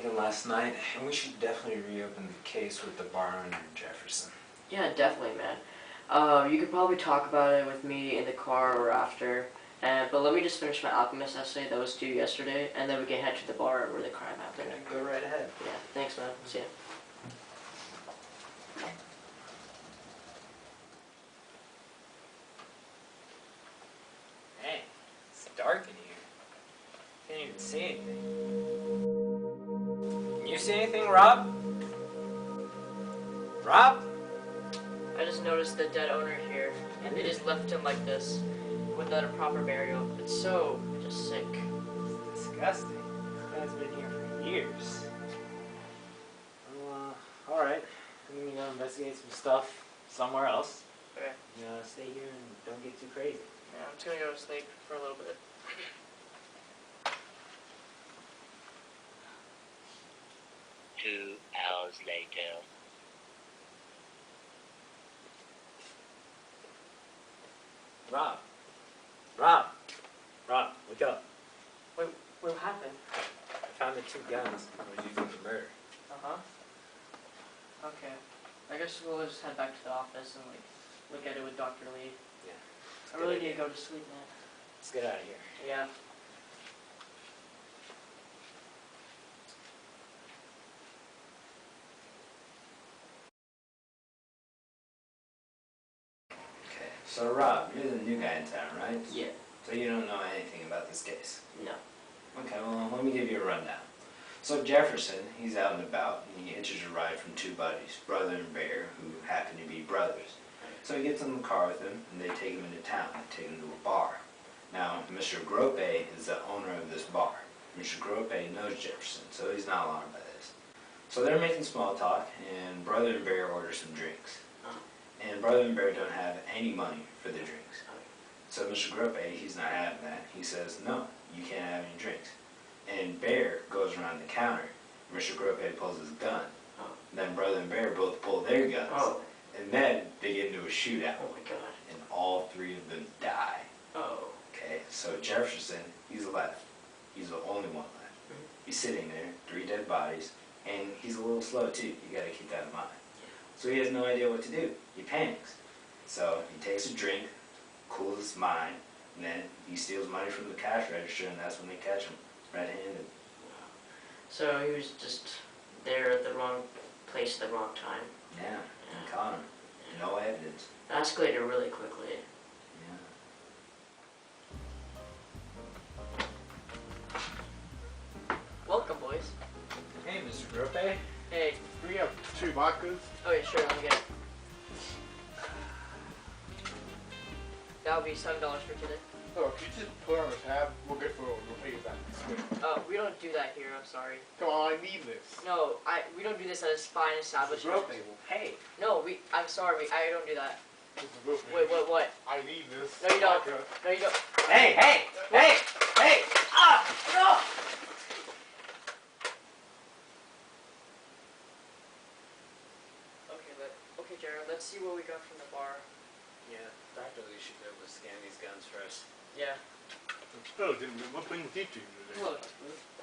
thinking last night, and we should definitely reopen the case with the bar owner, Jefferson. Yeah, definitely, man. You could probably talk about it with me in the car or after. But let me just finish my Alchemist essay that was due yesterday, and then we can head to the bar where the crime happened. Okay, go right ahead. Yeah, thanks, man. See ya. Hey, it's dark in here. Can't even see anything. Can you see anything, Rob? Rob? I just noticed the dead owner here, and they just left him like this, without a proper burial. It's so just sick. It's disgusting. This man's been here for years. Well, alright. I'm gonna go investigate some stuff somewhere else. Okay. You know, stay here and don't get too crazy. Yeah, I'm just gonna go to sleep for a little bit. 2 hours later. Rob! Rob! Rob, wake up. Wait, what happened? I found the 2 guns I was using for murder. Uh-huh. Okay. I guess we'll just head back to the office and, like, look at it with Dr. Lee. Yeah. I really need to go to sleep, man. Let's get out of here. Yeah. Okay, so Rob, you're the new guy in town, right? Yeah. So you don't know anything about this case? No. Okay, well, let me give you a rundown. So Jefferson, he's out and about, and he hitches a ride from 2 buddies, Brother and Bear, who happen to be brothers. So he gets in the car with him, and they take him into town. They take him to a bar. Now, Mr. Grope is the owner of this bar. Mr. Grope knows Jefferson, so he's not alarmed by this. So they're making small talk, and Brother and Bear order some drinks. And Brother and Bear don't have any money for the drinks. So Mr. Grope, he's not having that. He says, no, you can't have any drinks. And Bear goes around the counter. Mr. Grope pulls his gun. Then Brother and Bear both pull their guns. And then they get into a shootout. Oh my god. And all 3 of them die. Oh. Okay, so Jefferson, he's left. He's the only one left. He's sitting there, 3 dead bodies, and he's a little slow too. You gotta keep that in mind. So he has no idea what to do. He panics. So he takes a drink, cools his mind, and then he steals money from the cash register, and that's when they catch him, red-handed. So he was just there at the wrong place at the wrong time. Yeah, he caught him. No evidence. It escalated really quickly. Yeah. Welcome, boys. Hey, Mr. Grope. Hey. Do we have 2 vodkas? Oh yeah, sure, let me get it. That'll be $7 for today. Oh, if you just put on the tab, we'll pay you back. We don't do that here, I'm sorry. Come on, I need this. No, we don't do this at a fine establishment. Grope will pay. No, I'm sorry, I don't do that. Mr. Wait, what? I need this. No, you don't. Vodka. No, you don't. Hey! Ah! No! Okay, Jared, let's see what we got from the bar. Yeah, Dr. Lee should be able to scan these guns for us. Yeah. Oh, what brings you two today? Hello.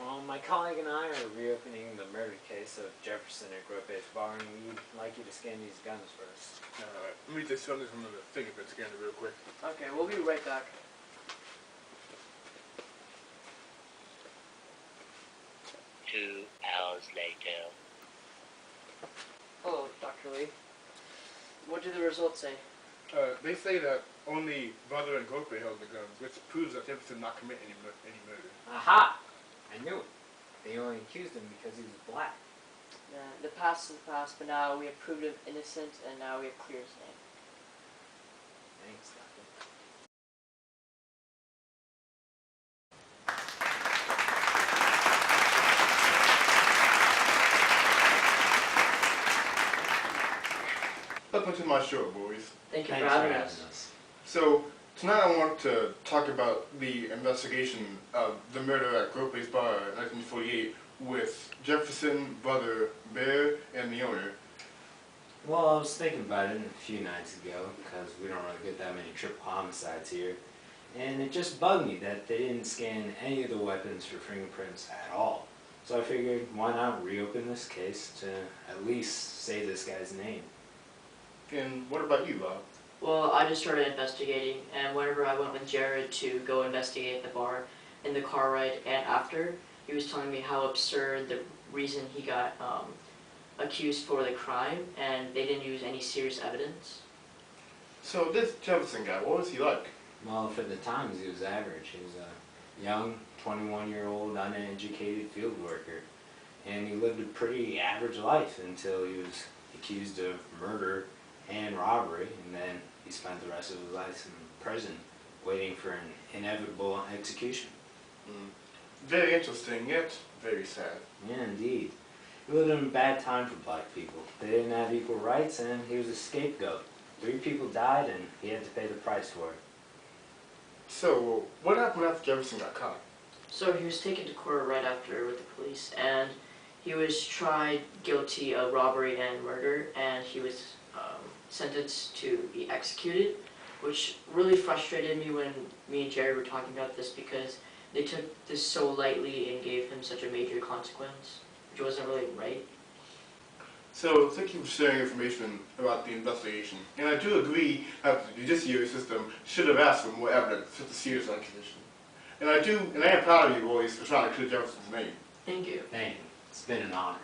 Well, my colleague and I are reopening the murder case of Jefferson at Grope's bar, and we'd like you to scan these guns for us. Alright, let me just show this from the fingerprint scanner real quick. Okay, we'll be right back. Two hours later. Hello, Dr. Lee. What do the results say? They say that only Brother and Grope held the guns, which proves that Jefferson did not commit any murder. Aha! I knew it. They only accused him because he was black. Yeah, the past is the past, but now we have proved him innocent, and now we have cleared his name. Thanks, Doctor. Welcome to my show, boys. Thank you Thanks for having us. So, tonight I want to talk about the investigation of the murder at Grope's bar in 1948 with Jefferson, Brother, Bear, and the owner. Well, I was thinking about it a few nights ago, because we don't really get that many triple homicides here, and it just bugged me that they didn't scan any of the weapons for fingerprints at all. So I figured, why not reopen this case to at least say this guy's name? And what about you, Bob? Well, I just started investigating, and whenever I went with Jared to go investigate the bar, in the car ride and after, he was telling me how absurd the reason he got accused for the crime, and they didn't use any serious evidence. So this Jefferson guy, what was he like? Well, for the times, he was average. He was a young, 21-year-old, uneducated field worker. And he lived a pretty average life until he was accused of murder and robbery, and then he spent the rest of his life in prison, waiting for an inevitable execution. Very interesting, yet very sad. Yeah, indeed. He lived in a bad time for black people. They didn't have equal rights, and he was a scapegoat. 3 people died, and he had to pay the price for it. So, what happened after Jefferson got caught? So he was taken to court right after with the police, and he was tried guilty of robbery and murder, and he was sentenced to be executed, which really frustrated me when me and Jerry were talking about this, because they took this so lightly and gave him such a major consequence, which wasn't really right. So, thank you for sharing information about the investigation. And I do agree that the judiciary system should have asked for more evidence such a serious accusation. And I am proud of you, boys, for trying to clear Jefferson's name. Thank you. Thank you. It's been an honor.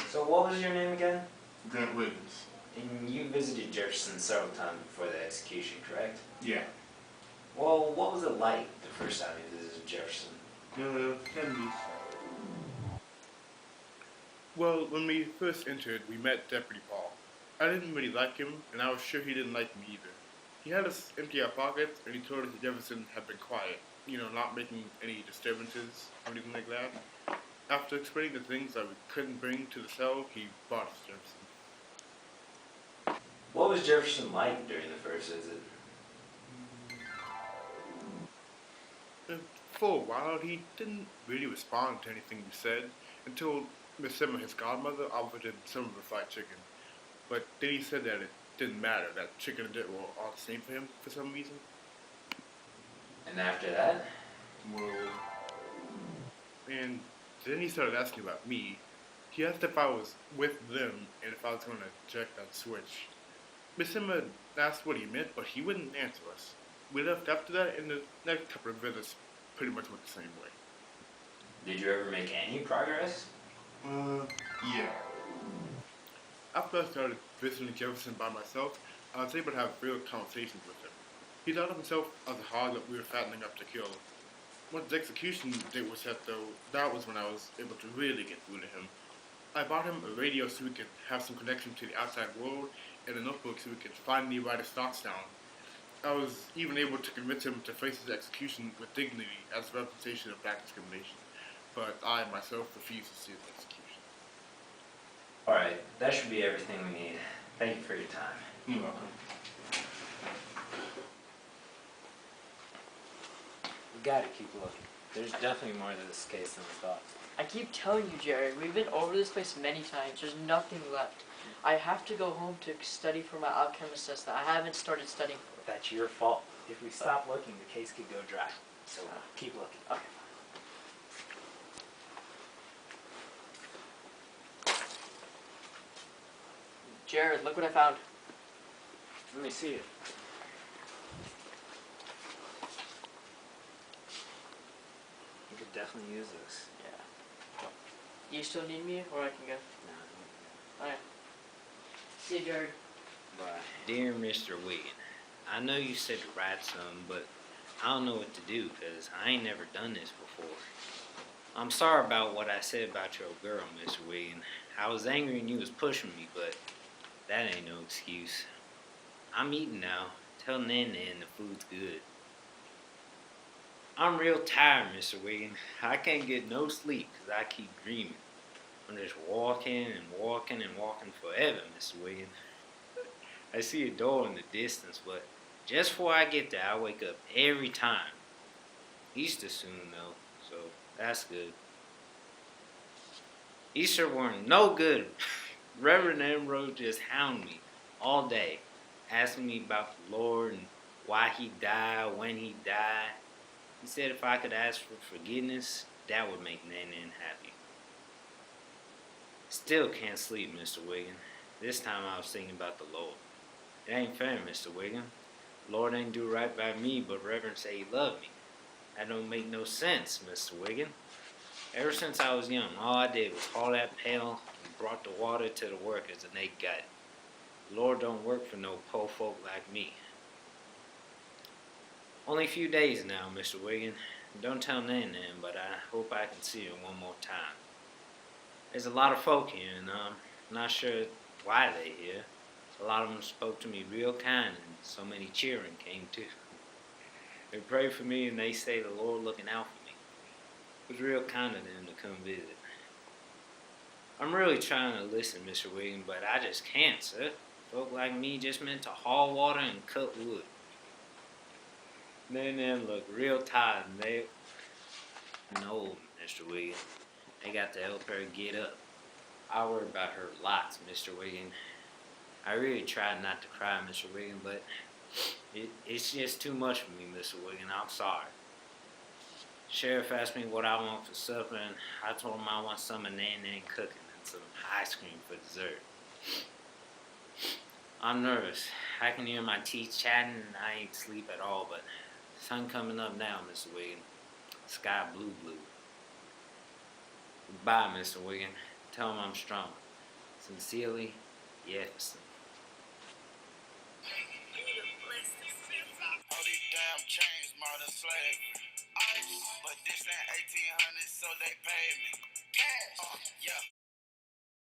So what was your name again? Grant Williams. And you visited Jefferson several times before the execution, correct? Yeah. Well, what was it like the first time you visited Jefferson? Well, when we first entered, we met Deputy Paul. I didn't really like him, and I was sure he didn't like me either. He had us empty our pockets, and he told us that Jefferson had been quiet, not making any disturbances or anything like that. After explaining the things that we couldn't bring to the cell, he brought us Jefferson. What was Jefferson like during the first visit? For a while, he didn't really respond to anything we said until Miss Emma, his godmother, offered him some of the fried chicken. But then he said that it didn't matter, that chicken and dip were all the same for him for some reason. And after that? Well, and then he started asking about me. He asked if I was with them and if I was going to check that switch. Miss Emma asked what he meant, but he wouldn't answer us. We left after that, and the next couple of visits pretty much went the same way. Did you ever make any progress? Yeah. After I started visiting Jefferson by myself, I was able to have real conversations with him. He thought of himself as a hog that we were fattening up to kill. Once the execution date was set, though, that was when I was able to really get through to him. I bought him a radio so we could have some connection to the outside world, and a notebook so we could finally write his thoughts down. I was even able to convince him to face his execution with dignity as a representation of black discrimination. But I myself refused to see his execution. Alright, that should be everything we need. Thank you for your time. You're welcome. We gotta keep looking. There's definitely more to this case than we thought. I keep telling you, Jared, we've been over this place many times. There's nothing left. I have to go home to study for my alchemist test that I haven't started studying for. That's your fault. If we stop looking, the case could go dry. So keep looking. Okay. Jared, look what I found. Let me see it. You could definitely use this. Yeah. You still need me, or I can go? No, Alright. See you, Jared. bye. Dear Mr. Wiggin, I know you said to write some, but I don't know what to do because I ain't never done this before. I'm sorry about what I said about your girl, Mr. Wiggin. I was angry and you was pushing me, but that ain't no excuse. I'm eating now. Tell Nan the food's good. I'm real tired, Mr. Wiggin. I can't get no sleep because I keep dreaming. I'm just walking and walking and walking forever, Mr. Wiggin. I see a door in the distance, but just before I get there, I wake up every time. Easter soon, though, so that's good. Easter weren't no good. Reverend Ambrose just hounded me all day, asking me about the Lord and why he died, when he died. He said if I could ask for forgiveness, That would make Nan happy. Still can't sleep, Mr. Wiggin. This time I was thinking about the Lord. It ain't fair, Mr. Wiggin. Lord ain't do right by me, but Reverend say he loved me. That don't make no sense, Mr. Wiggin. Ever since I was young, all I did was haul that pail and brought the water to the workers and they got it. The Lord don't work for no poor folk like me. Only a few days now, Mr. Wiggin. Don't tell Nan, but I hope I can see her one more time. There's a lot of folk here, and I'm not sure why they're here. A lot of them spoke to me real kind, and so many cheering came too. They prayed for me, and they say the Lord looking out for me. It was real kind of them to come visit. I'm really trying to listen, Mr. Wiggin, but I just can't, sir. Folk like me just meant to haul water and cut wood. Nan look real tired, and they old, Mr. Wiggin. They got to help her get up. I worry about her lots, Mr. Wiggin. I really tried not to cry, Mr. Wiggin, but it's just too much for me, Mr. Wiggin. I'm sorry. Sheriff asked me what I want for supper, and I told him I want some of Nan cooking and some ice cream for dessert. I'm nervous. I can hear my teeth chatting, and I ain't sleep at all, but sun coming up now, Mr. Wiggin. Sky blue. Goodbye, Mr. Wiggin. Tell him I'm strong. Sincerely, Jefferson. All these damn chains, modern slavery. But this ain't 1800, so they pay me. Cash, yeah.